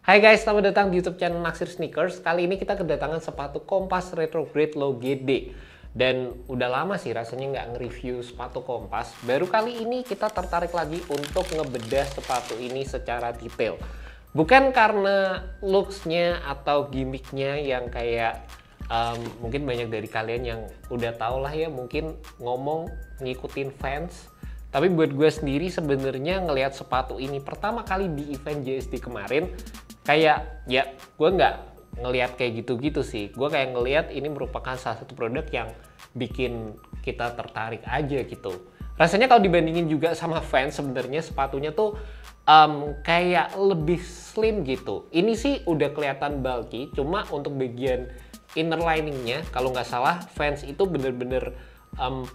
Hai guys, selamat datang di YouTube channel Naksir Sneakers. Kali ini kita kedatangan sepatu Kompas Retrograde Low GD. Dan udah lama sih rasanya nggak nge-review sepatu Kompas. Baru kali ini kita tertarik lagi untuk ngebedah sepatu ini secara detail. Bukan karena looks-nya atau gimmicknya yang kayak mungkin banyak dari kalian yang udah tau lah ya, mungkin ngomong ngikutin fans. Tapi buat gue sendiri sebenarnya ngelihat sepatu ini pertama kali di event JSD kemarin, kayak ya gue nggak ngelihat kayak gitu-gitu sih. Gue kayak ngelihat ini merupakan salah satu produk yang bikin kita tertarik aja gitu. Rasanya kalau dibandingin juga sama fans, sebenarnya sepatunya tuh kayak lebih slim gitu. Ini sih udah kelihatan bulky, cuma untuk bagian inner liningnya kalau nggak salah fans itu bener-bener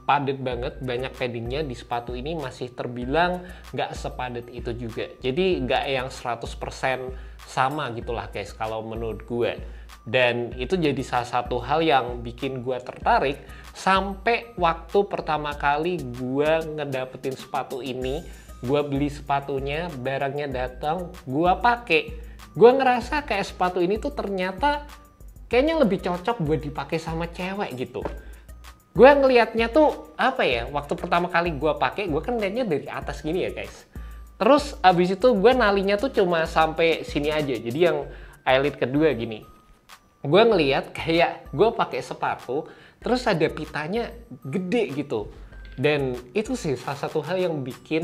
padat banget, banyak paddingnya. Di sepatu ini masih terbilang nggak sepadat itu juga, jadi nggak yang 100% sama gitulah guys kalau menurut gue. Dan itu jadi salah satu hal yang bikin gue tertarik sampai waktu pertama kali gue ngedapetin sepatu ini. Gue beli sepatunya, barangnya datang, gue pakai, gue ngerasa kayak sepatu ini tuh ternyata kayaknya lebih cocok buat dipakai sama cewek gitu. Gue ngelihatnya tuh apa ya, waktu pertama kali gue pakai, gue kan liatnya dari atas gini ya guys. Terus abis itu gue nalinya tuh cuma sampai sini aja, jadi yang eyelid kedua gini. Gue ngelihat kayak gue pakai sepatu, terus ada pitanya gede gitu. Dan itu sih salah satu hal yang bikin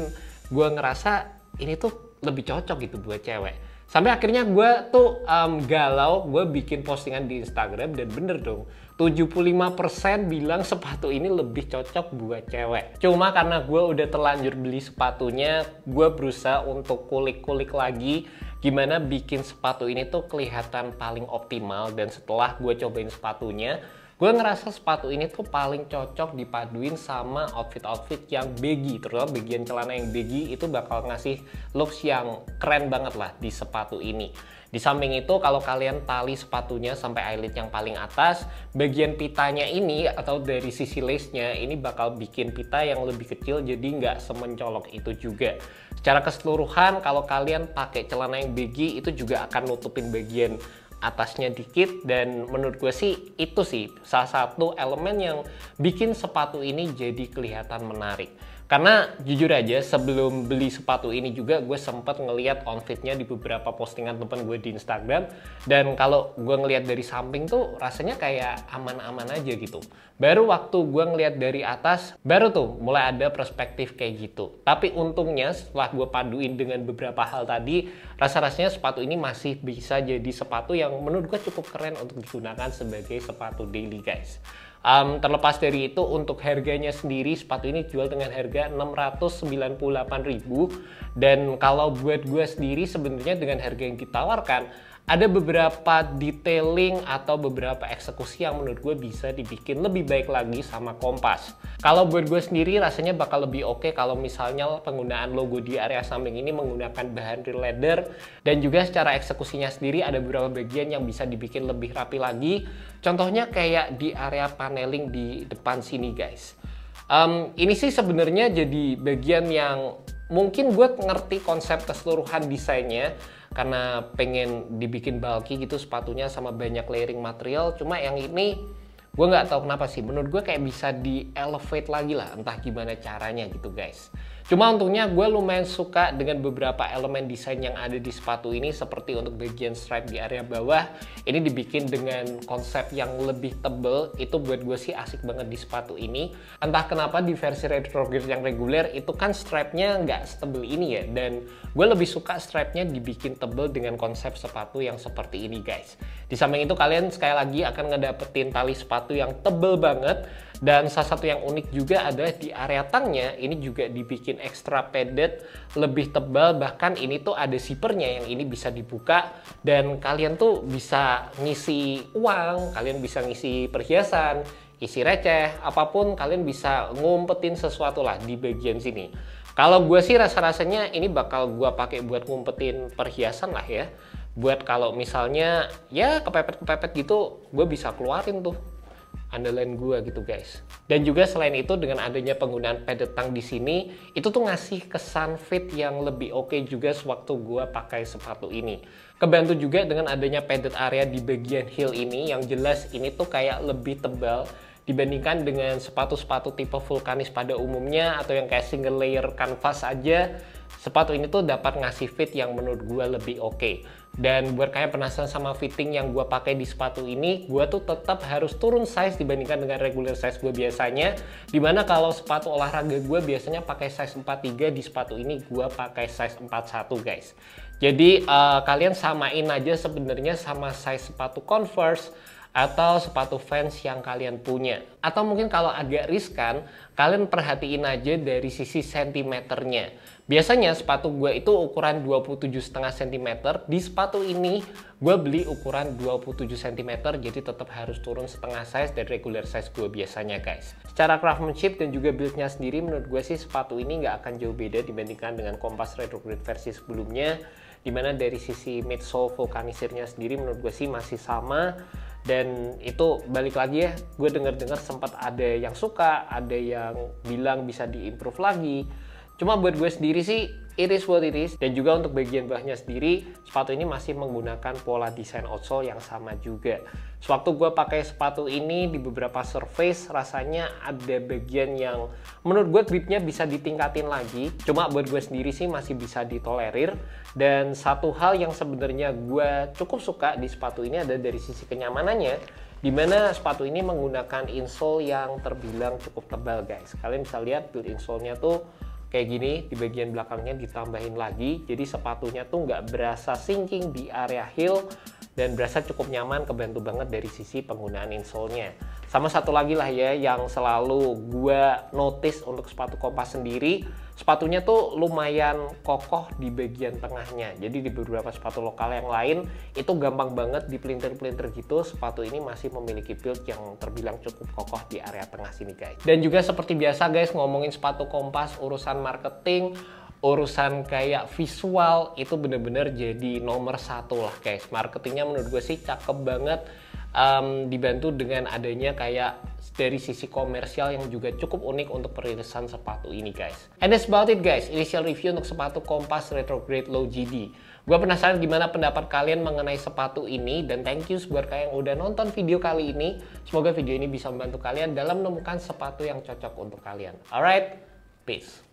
gue ngerasa ini tuh lebih cocok gitu buat cewek. Sampai akhirnya gue tuh galau, gue bikin postingan di Instagram dan bener dong, 75% bilang sepatu ini lebih cocok buat cewek. Cuma karena gue udah terlanjur beli sepatunya, gue berusaha untuk kulik-kulik lagi gimana bikin sepatu ini tuh kelihatan paling optimal. Dan setelah gue cobain sepatunya, gue ngerasa sepatu ini tuh paling cocok dipaduin sama outfit-outfit yang baggy, terutama bagian celana yang baggy itu bakal ngasih looks yang keren banget lah di sepatu ini. Di samping itu kalau kalian tali sepatunya sampai eyelid yang paling atas, bagian pitanya ini atau dari sisi lace-nya ini bakal bikin pita yang lebih kecil, jadi nggak semencolok itu juga. Secara keseluruhan kalau kalian pakai celana yang baggy itu juga akan nutupin bagian atasnya dikit, dan menurut gue sih itu sih salah satu elemen yang bikin sepatu ini jadi kelihatan menarik. Karena jujur aja sebelum beli sepatu ini juga gue sempet ngeliat outfitnya di beberapa postingan temen gue di Instagram, dan kalau gue ngeliat dari samping tuh rasanya kayak aman-aman aja gitu. Baru waktu gue ngeliat dari atas baru tuh mulai ada perspektif kayak gitu. Tapi untungnya setelah gue paduin dengan beberapa hal tadi, rasa-rasanya sepatu ini masih bisa jadi sepatu yang menurut gue cukup keren untuk digunakan sebagai sepatu daily guys. Terlepas dari itu, untuk harganya sendiri sepatu ini jual dengan harga 698.000, dan kalau buat gue sendiri sebenarnya dengan harga yang ditawarkan ada beberapa detailing atau beberapa eksekusi yang menurut gue bisa dibikin lebih baik lagi sama Kompas. Kalau buat gue sendiri rasanya bakal lebih oke kalau misalnya penggunaan logo di area samping ini menggunakan bahan real leather, dan juga secara eksekusinya sendiri ada beberapa bagian yang bisa dibikin lebih rapi lagi. Contohnya kayak di area paneling di depan sini guys. Ini sih sebenarnya jadi bagian yang mungkin gue ngerti konsep keseluruhan desainnya, karena pengen dibikin bulky gitu sepatunya sama banyak layering material. Cuma yang ini gue nggak tahu kenapa sih, menurut gue kayak bisa di elevate lagi lah, entah gimana caranya gitu guys. Cuma untungnya gue lumayan suka dengan beberapa elemen desain yang ada di sepatu ini, seperti untuk bagian stripe di area bawah ini dibikin dengan konsep yang lebih tebel. Itu buat gue sih asik banget di sepatu ini. Entah kenapa di versi Retrograde yang reguler itu kan stripe-nya nggak setebel ini ya, dan gue lebih suka stripe-nya dibikin tebel dengan konsep sepatu yang seperti ini guys. Di samping itu kalian sekali lagi akan ngedapetin tali sepatu yang tebel banget. Dan salah satu yang unik juga adalah di area tangnya ini juga dibikin extra padded, lebih tebal. Bahkan ini tuh ada zippernya yang ini bisa dibuka, dan kalian tuh bisa ngisi uang, kalian bisa ngisi perhiasan, isi receh, apapun kalian bisa ngumpetin sesuatu lah di bagian sini. Kalau gue sih rasa-rasanya ini bakal gue pakai buat ngumpetin perhiasan lah ya. Buat kalau misalnya ya kepepet-kepepet gitu, gue bisa keluarin tuh andalan gue gitu guys. Dan juga selain itu dengan adanya penggunaan padded tang di sini itu tuh ngasih kesan fit yang lebih oke juga sewaktu gue pakai sepatu ini. Kebantu juga dengan adanya padded area di bagian heel ini, yang jelas ini tuh kayak lebih tebal dibandingkan dengan sepatu-sepatu tipe vulkanis pada umumnya atau yang kayak single layer canvas aja. Sepatu ini tuh dapat ngasih fit yang menurut gue lebih oke. Dan buat kalian penasaran sama fitting yang gue pakai di sepatu ini, gue tuh tetap harus turun size dibandingkan dengan regular size gue biasanya. Dimana kalau sepatu olahraga gue biasanya pakai size 43, di sepatu ini gue pakai size 41 guys. Jadi kalian samain aja sebenarnya sama size sepatu Converse atau sepatu Vans yang kalian punya. Atau mungkin kalau agak riskan, kalian perhatiin aja dari sisi sentimeternya. Biasanya sepatu gue itu ukuran 27,5 cm. Di sepatu ini gue beli ukuran 27 cm, jadi tetap harus turun setengah size dari regular size gue biasanya guys. Secara craftsmanship dan juga build-nya sendiri, menurut gue sih sepatu ini nggak akan jauh beda dibandingkan dengan Kompas Retrograde versi sebelumnya. Dimana dari sisi midsole vulkanisirnya sendiri menurut gue sih masih sama. Dan itu balik lagi ya, gue denger-dengar sempat ada yang suka, ada yang bilang bisa diimprove lagi. Cuma buat gue sendiri sih, it is what it is. Dan juga untuk bagian bawahnya sendiri, sepatu ini masih menggunakan pola desain outsole yang sama juga. Sewaktu gue pakai sepatu ini di beberapa surface, rasanya ada bagian yang menurut gue gripnya bisa ditingkatin lagi. Cuma buat gue sendiri sih masih bisa ditolerir. Dan satu hal yang sebenarnya gue cukup suka di sepatu ini ada dari sisi kenyamanannya, dimana sepatu ini menggunakan insole yang terbilang cukup tebal guys. Kalian bisa lihat build insole-nya tuh kayak gini, di bagian belakangnya ditambahin lagi, jadi sepatunya tuh nggak berasa sinking di area heel dan berasa cukup nyaman, kebantu banget dari sisi penggunaan insole-nya. Sama satu lagi lah ya yang selalu gue notice untuk sepatu Kompas sendiri, sepatunya tuh lumayan kokoh di bagian tengahnya. Jadi di beberapa sepatu lokal yang lain itu gampang banget dipelintir-pelintir gitu, sepatu ini masih memiliki build yang terbilang cukup kokoh di area tengah sini guys. Dan juga seperti biasa guys, ngomongin sepatu Kompas, urusan marketing, urusan kayak visual itu bener-bener jadi nomor satu lah guys. Marketingnya menurut gue sih cakep banget, dibantu dengan adanya kayak dari sisi komersial yang juga cukup unik untuk perilisan sepatu ini guys. And that's about it guys, initial review untuk sepatu Kompas Retrograde Low GD. Gue penasaran gimana pendapat kalian mengenai sepatu ini, dan thank you buat kalian yang udah nonton video kali ini. Semoga video ini bisa membantu kalian dalam menemukan sepatu yang cocok untuk kalian. Alright, peace.